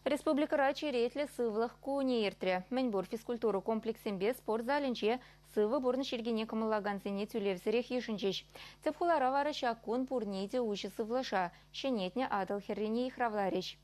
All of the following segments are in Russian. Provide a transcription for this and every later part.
Республика черетле сывлах куниертре. Менбур физкультуру комплексембе спортзалинче сывы бурны шергене камылаган зене тюлевзерех ешінчеш. Цепхулара вара шакун пурнейде уши сывлаша. Шенетне адал херрене ихравлареш.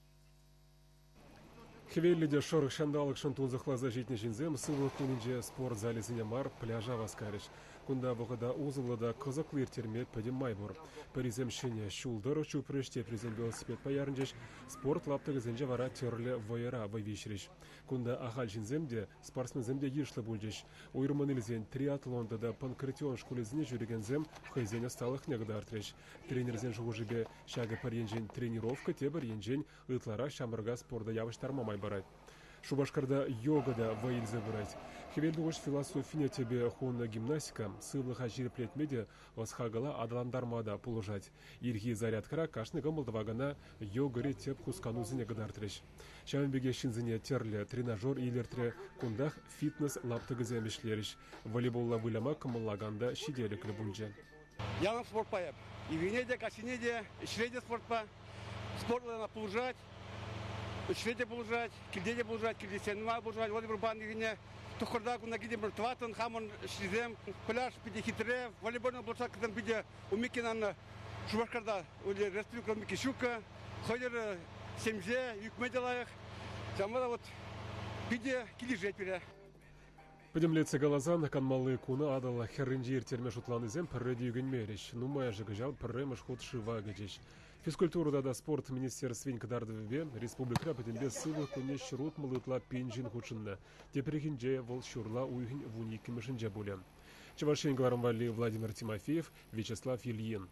Хвеллиде шорох шандалык шантун захлаза житне жинзем сывлық кунинже спорт зали зинемар пляжа васкариш. Кунда бұғыда узылыда қызықлыр термет пәдем майбур. Паризем шене шулдыр чупрыште презен велосипед паярынжеш спорт лаптығы зенже вара терлі войера вайвишриш. Кунда ахал жинземде спортсменземде ешлі бүлжеш. Уйрманылзен триатлонда да панкратион школезіне жүргензем хайзене сталық негдартреш. Тренерзен жуғыжыбе шағы паренжен тренировка тебір енжен ытлара шамырға спорда явыштарма майбарай. Шубашкарда йогада ваилзе брать. Хевелдугош философия тебе хонна гимнастика, сывлыха жирплетмеде осхагала адаландармада полужать. Ирги зарядкара кашны гамылдывагана йогаре теп хусканузыне гадартреш. Шамбеге шинзыне терле тренажер илертре кундах фитнес лаптыгызе мишлериш. Волейболла выляма камыллаганда шиделеклі бульже. Яным спорт паяп. И винеде, кашинеде, шреде спортпа. Спортлана полужать. Шведе булжать, килдеде булжать, килдесенма булжать, вот бурбан игне, тухорда куна гиде мертватан, хамон шизем, пляж пиде хитре, волейбольный булжать, когда пиде умикинан Шубашкарда, или республика Микишука, ходер семье, юкмеделаях, самара вот пиде килижет пиде. Подемлется глаза канмалы куна адала херринджир термеш утланызем пірреде югенмереш, нумая жігіжал пірремеш ход шива гечеш. Физкультуру да спорт министерств Венкадардове республика подембе сывы куне шрут малытла пенжин худшинна. Тепрехинже вол шурла уйгин вуни кимешинже булем. Чевашен Владимир Тимофеев, Вячеслав Ильин.